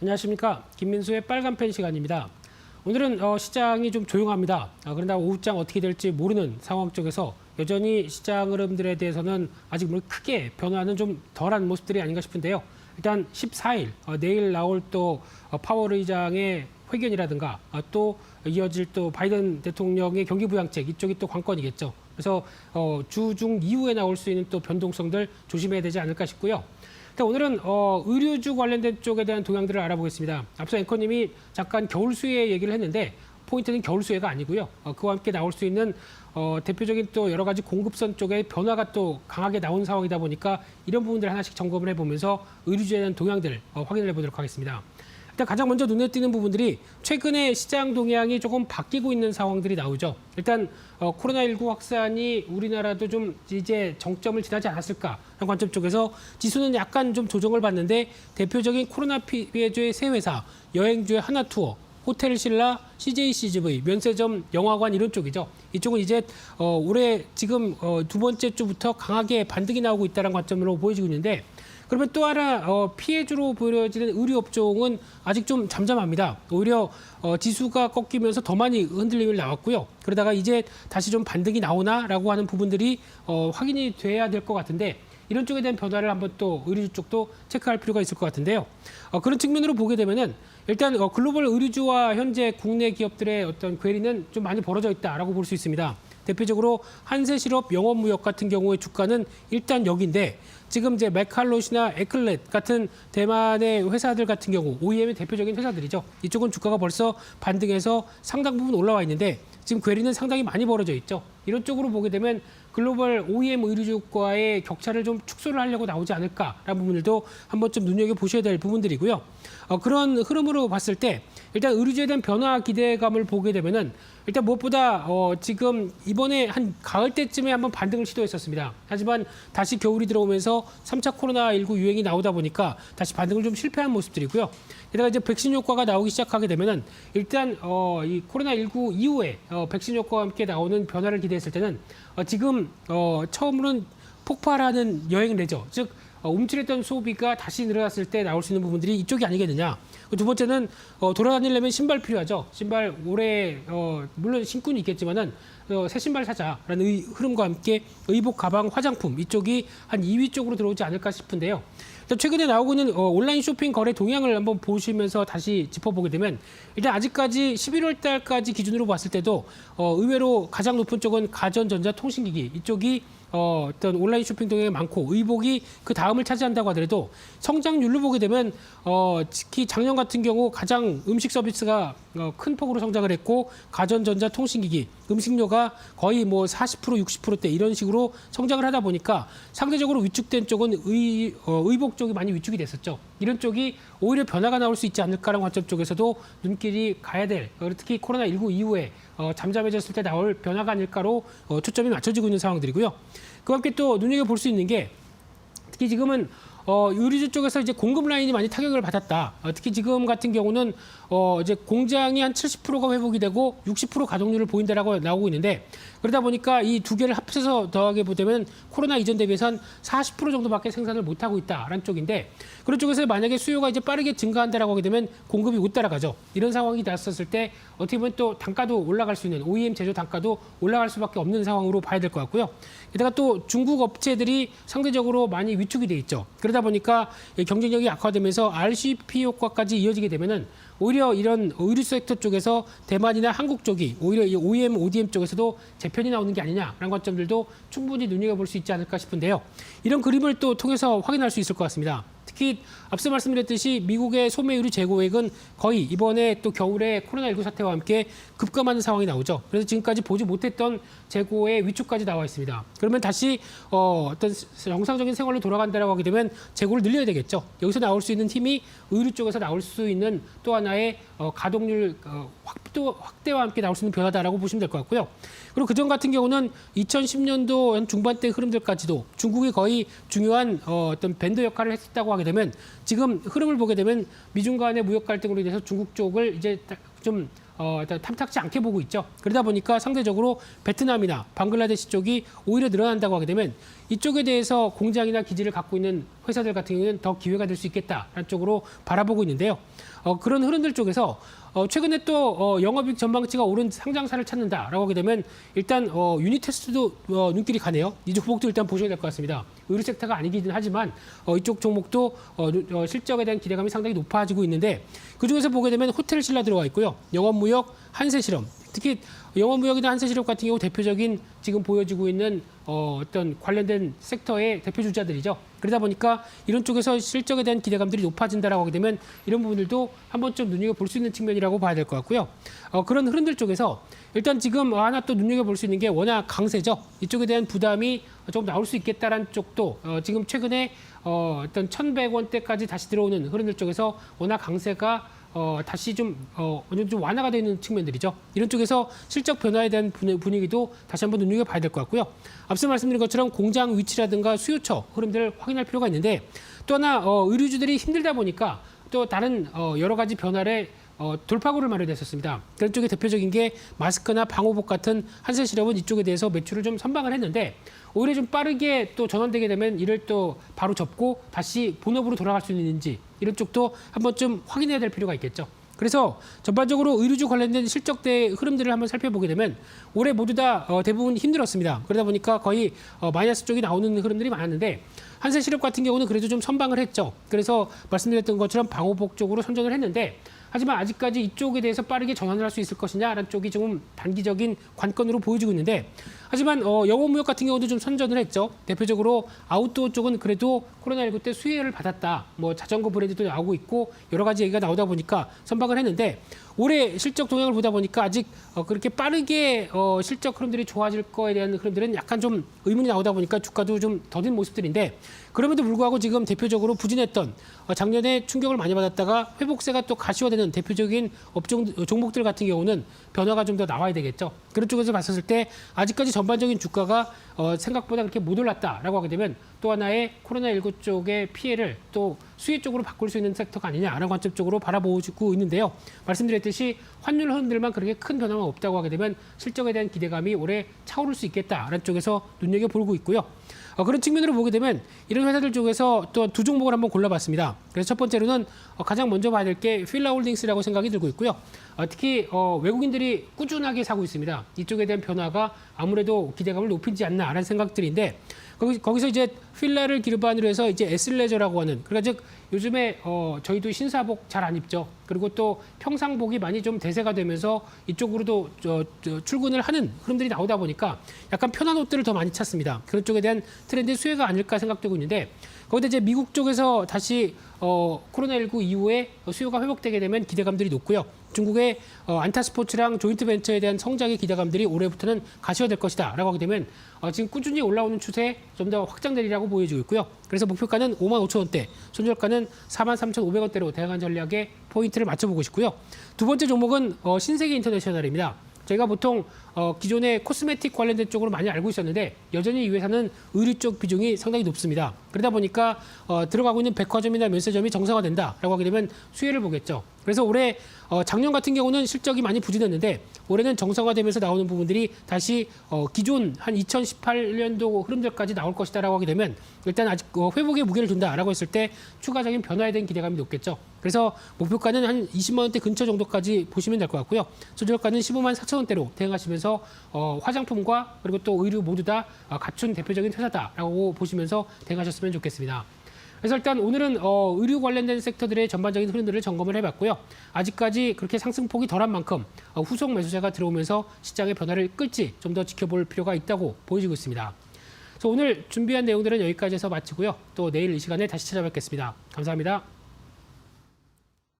안녕하십니까. 김민수의 빨간펜 시간입니다. 오늘은 시장이 좀 조용합니다. 그러나 오후장 어떻게 될지 모르는 상황 쪽에서 여전히 시장 흐름들에 대해서는 아직 크게 변화는 좀 덜한 모습들이 아닌가 싶은데요. 일단 14일 내일 나올 또 파월 의장의 회견이라든가 또 이어질 또 바이든 대통령의 경기 부양책 이쪽이 또 관건이겠죠. 그래서 주중 이후에 나올 수 있는 또 변동성들 조심해야 되지 않을까 싶고요. 오늘은 의류주 관련된 쪽에 대한 동향들을 알아보겠습니다. 앞서 앵커님이 잠깐 겨울수혜 얘기를 했는데 포인트는 겨울수혜가 아니고요. 그와 함께 나올 수 있는 대표적인 또 여러 가지 공급선 쪽에 변화가 또 강하게 나온 상황이다 보니까 이런 부분들 하나씩 점검을 해보면서 의류주에 대한 동향들 확인을 해보도록 하겠습니다. 일단 가장 먼저 눈에 띄는 부분들이 최근에 시장 동향이 조금 바뀌고 있는 상황들이 나오죠. 일단 코로나19 확산이 우리나라도 좀 이제 정점을 지나지 않았을까 하는 관점 쪽에서 지수는 약간 좀 조정을 받는데 대표적인 코로나 피해주의 세 회사, 여행주의 하나투어, 호텔신라, CJCGV, 면세점, 영화관 이런 쪽이죠. 이쪽은 이제 올해 지금 두 번째 주부터 강하게 반등이 나오고 있다는 관점으로 보여지고 있는데 그러면 또 하나 피해주로 보여지는 의류업종은 아직 좀 잠잠합니다. 오히려 지수가 꺾이면서 더 많이 흔들림이 나왔고요. 그러다가 이제 다시 좀 반등이 나오나라고 하는 부분들이 확인이 돼야 될 것 같은데 이런 쪽에 대한 변화를 한번 또 의류주 쪽도 체크할 필요가 있을 것 같은데요. 그런 측면으로 보게 되면은 일단 글로벌 의류주와 현재 국내 기업들의 어떤 괴리는 좀 많이 벌어져 있다라고 볼 수 있습니다. 대표적으로 한세실업 영업무역 같은 경우의 주가는 일단 여기인데 지금 이제 메칼롯이나 에클렛 같은 대만의 회사들 같은 경우 OEM의 대표적인 회사들이죠. 이쪽은 주가가 벌써 반등해서 상당 부분 올라와 있는데 지금 괴리는 상당히 많이 벌어져 있죠. 이런 쪽으로 보게 되면 글로벌 OEM 의류주과의 격차를 좀 축소를 하려고 나오지 않을까라는 부분들도 한번 좀 눈여겨보셔야 될 부분들이고요. 그런 흐름으로 봤을 때 일단 의류주에 대한 변화 기대감을 보게 되면은 일단 무엇보다 지금 이번에 한 가을 때쯤에 한번 반등을 시도했었습니다. 하지만 다시 겨울이 들어오면서 3차 코로나19 유행이 나오다 보니까 다시 반등을 좀 실패한 모습들이고요. 게다가 이제 백신 효과가 나오기 시작하게 되면은 일단 이 코로나19 이후에 백신 효과와 함께 나오는 변화를 기대했을 때는 지금 처음으로는 폭발하는 여행 레저, 즉 움츠렸던 소비가 다시 늘어났을 때 나올 수 있는 부분들이 이쪽이 아니겠느냐. 두 번째는 돌아다니려면 신발 필요하죠. 신발 올해 물론 신군이 있겠지만은 새 신발 사자라는 흐름과 함께 의복, 가방, 화장품 이쪽이 한 2위 쪽으로 들어오지 않을까 싶은데요. 최근에 나오고 있는 온라인 쇼핑 거래 동향을 한번 보시면서 다시 짚어보게 되면 일단 아직까지 11월 달까지 기준으로 봤을 때도 의외로 가장 높은 쪽은 가전전자 통신기기 이쪽이 어떤 온라인 쇼핑 동향이 많고 의복이 그 다음을 차지한다고 하더라도 성장률로 보게 되면 특히 작년 같은 경우 가장 음식 서비스가 큰 폭으로 성장을 했고 가전전자 통신기기 음식료가 거의 뭐 40% 60%대 이런 식으로 성장을 하다 보니까 상대적으로 위축된 쪽은 의복 쪽이 많이 위축이 됐었죠. 이런 쪽이 오히려 변화가 나올 수 있지 않을까라는 관점 쪽에서도 눈길이 가야 될 특히 코로나19 이후에 잠잠해졌을 때 나올 변화가 아닐까로 초점이 맞춰지고 있는 상황들이고요. 그와 함께 또 눈여겨볼 수 있는 게 특히 지금은 의류주 쪽에서 이제 공급 라인이 많이 타격을 받았다. 특히 지금 같은 경우는 이제 공장이 한 70%가 회복이 되고 60% 가동률을 보인다라고 나오고 있는데 그러다 보니까 이 두 개를 합쳐서 더하게 보자면 코로나 이전 대비해서는 40% 정도밖에 생산을 못 하고 있다라는 쪽인데 그런 쪽에서 만약에 수요가 이제 빠르게 증가한다라고 하게 되면 공급이 못 따라가죠. 이런 상황이 났었을 때 어떻게 보면 또 단가도 올라갈 수 있는 OEM 제조 단가도 올라갈 수밖에 없는 상황으로 봐야 될 것 같고요. 게다가 또 중국 업체들이 상대적으로 많이 위축이 돼 있죠. 그러다 보니까 경쟁력이 악화되면서 RCP 효과까지 이어지게 되면은 오히려 이런 의류 섹터 쪽에서 대만이나 한국 쪽이 오히려 이 OEM, ODM 쪽에서도 재편이 나오는 게 아니냐라는 관점들도 충분히 눈여겨볼 수 있지 않을까 싶은데요. 이런 그림을 또 통해서 확인할 수 있을 것 같습니다. 특히 앞서 말씀드렸듯이 미국의 소매 의류 재고액은 거의 이번에 또 겨울에 코로나19 사태와 함께 급감하는 상황이 나오죠. 그래서 지금까지 보지 못했던 재고의 위축까지 나와 있습니다. 그러면 다시 어떤 정상적인 생활로 돌아간다라고 하게 되면 재고를 늘려야 되겠죠. 여기서 나올 수 있는 힘이 의류 쪽에서 나올 수 있는 또 하나의 가동률 확대와 함께 나올 수 있는 변화다라고 보시면 될 것 같고요. 그리고 그전 같은 경우는 2010년도 중반대 흐름들까지도 중국이 거의 중요한 어떤 밴드 역할을 했었다고 하게 되면 지금 흐름을 보게 되면 미중 간의 무역 갈등으로 인해서 중국 쪽을 이제 좀 일단 탐탁지 않게 보고 있죠. 그러다 보니까 상대적으로 베트남이나 방글라데시 쪽이 오히려 늘어난다고 하게 되면 이쪽에 대해서 공장이나 기지를 갖고 있는 회사들 같은 경우는 더 기회가 될 수 있겠다라는 쪽으로 바라보고 있는데요. 그런 흐름들 쪽에서 최근에 또 영업이익 전망치가 오른 상장사를 찾는다라고 하게 되면 일단 유니테스트도 눈길이 가네요. 이쪽 종목도 일단 보셔야 될 것 같습니다. 의류 섹터가 아니긴 하지만 이쪽 종목도 실적에 대한 기대감이 상당히 높아지고 있는데 그중에서 보게 되면 호텔 신라 들어와 있고요. 영업무역, 한세실험, 특히 영업무역이나 한세실업 같은 경우 대표적인 지금 보여지고 있는 어떤 관련된 섹터의 대표 주자들이죠. 그러다 보니까 이런 쪽에서 실적에 대한 기대감들이 높아진다라고 하게 되면 이런 부분들도 한 번쯤 눈여겨볼 수 있는 측면이라고 봐야 될 것 같고요. 그런 흐름들 쪽에서 일단 지금 하나 또 눈여겨볼 수 있는 게 워낙 강세죠. 이쪽에 대한 부담이 조금 나올 수 있겠다라는 쪽도 지금 최근에 어떤 1,100원대까지 다시 들어오는 흐름들 쪽에서 워낙 강세가 다시 좀 어느 정도 좀 완화가 되는 측면들이죠. 이런 쪽에서 실적 변화에 대한 분위기도 다시 한번 눈여겨봐야 될 것 같고요. 앞서 말씀드린 것처럼 공장 위치라든가 수요처 흐름들을 확인할 필요가 있는데 또 하나 의류주들이 힘들다 보니까 또 다른 여러 가지 변화를 돌파구를 마련했었습니다. 그런 쪽에 대표적인 게 마스크나 방호복 같은 한세실업은 이쪽에 대해서 매출을 좀 선방을 했는데 오히려 좀 빠르게 또 전환되게 되면 이를 또 바로 접고 다시 본업으로 돌아갈 수 있는지 이런 쪽도 한 번쯤 확인해야 될 필요가 있겠죠. 그래서 전반적으로 의류주 관련된 실적대의 흐름들을 한번 살펴보게 되면 올해 모두 다 대부분 힘들었습니다. 그러다 보니까 거의 마이너스 쪽이 나오는 흐름들이 많았는데 한세실업 같은 경우는 그래도 좀 선방을 했죠. 그래서 말씀드렸던 것처럼 방호복 쪽으로 선전을 했는데 하지만 아직까지 이쪽에 대해서 빠르게 전환을 할 수 있을 것이냐라는 쪽이 좀 단기적인 관건으로 보여지고 있는데 하지만 영업무역 같은 경우도 좀 선전을 했죠. 대표적으로 아웃도어 쪽은 그래도 코로나19 때 수혜를 받았다. 뭐 자전거 브랜드도 나오고 있고 여러 가지 얘기가 나오다 보니까 선방을 했는데 올해 실적 동향을 보다 보니까 아직 그렇게 빠르게 실적 흐름들이 좋아질 거에 대한 흐름들은 약간 좀 의문이 나오다 보니까 주가도 좀 더딘 모습들인데 그럼에도 불구하고 지금 대표적으로 부진했던 작년에 충격을 많이 받았다가 회복세가 또 가시화되는 대표적인 종목들 같은 경우는 변화가 좀 더 나와야 되겠죠. 그런 쪽에서 봤었을 때 아직까지 전반적인 주가가 생각보다 그렇게 못 올랐다라고 하게 되면 또 하나의 코로나19 쪽의 피해를 또 수혜 쪽으로 바꿀 수 있는 섹터가 아니냐라는 관점 쪽으로 바라보고 있는데요. 말씀드렸듯이 환율 흐름들만 그렇게 큰 변화가 없다고 하게 되면 실적에 대한 기대감이 올해 차오를 수 있겠다라는 쪽에서 눈여겨보고 있고요. 그런 측면으로 보게 되면 이런 회사들 쪽에서 또 두 종목을 한번 골라봤습니다. 그래서 첫 번째로는 가장 먼저 봐야 될 게 필라홀딩스라고 생각이 들고 있고요. 특히 외국인들이 꾸준하게 사고 있습니다. 이쪽에 대한 변화가 아무래도 기대감을 높이지 않나라는 생각들인데 거기서 이제 필라를 기반으로 해서 이제 에슬레저라고 하는 그러니까 즉 요즘에 저희도 신사복 잘 안 입죠. 그리고 또 평상복이 많이 좀 대세가 되면서 이쪽으로도 출근을 하는 흐름들이 나오다 보니까 약간 편한 옷들을 더 많이 찾습니다. 그런 쪽에 대한 트렌드 수혜가 아닐까 생각되고 있는데 거기다 이제 미국 쪽에서 다시 코로나19 이후에 수요가 회복되게 되면 기대감들이 높고요. 중국의 안타스포츠랑 조인트벤처에 대한 성장의 기대감들이 올해부터는 가시화될 것이다라고 하게 되면 지금 꾸준히 올라오는 추세에 좀 더 확장되리라고 보여지고 있고요. 그래서 목표가는 55,000원대, 손절가는 43,500원대로 다양한 전략에 포인트를 맞춰보고 싶고요. 두 번째 종목은 신세계 인터내셔널입니다. 저희가 보통 기존의 코스메틱 관련된 쪽으로 많이 알고 있었는데 여전히 이 회사는 의류 쪽 비중이 상당히 높습니다. 그러다 보니까 들어가고 있는 백화점이나 면세점이 정상화된다라고 하게 되면 수혜를 보겠죠. 그래서 올해 작년 같은 경우는 실적이 많이 부진했는데 올해는 정상화되면서 나오는 부분들이 다시 기존 한 2018년도 흐름들까지 나올 것이다라고 하게 되면 일단 아직 회복의 무게를 둔다라고 했을 때 추가적인 변화에 대한 기대감이 높겠죠. 그래서 목표가는 한 20만 원대 근처 정도까지 보시면 될 것 같고요. 손절가는 15만 4천 원대로 대응하시면서 화장품과 그리고 또 의류 모두 다 갖춘 대표적인 회사다라고 보시면서 대응하셨으면 좋겠습니다. 그래서 일단 오늘은 의류 관련된 섹터들의 전반적인 흐름들을 점검을 해봤고요. 아직까지 그렇게 상승폭이 덜한 만큼 후속 매수세가 들어오면서 시장의 변화를 끌지 좀 더 지켜볼 필요가 있다고 보여지고 있습니다. 그래서 오늘 준비한 내용들은 여기까지 해서 마치고요. 또 내일 이 시간에 다시 찾아뵙겠습니다. 감사합니다.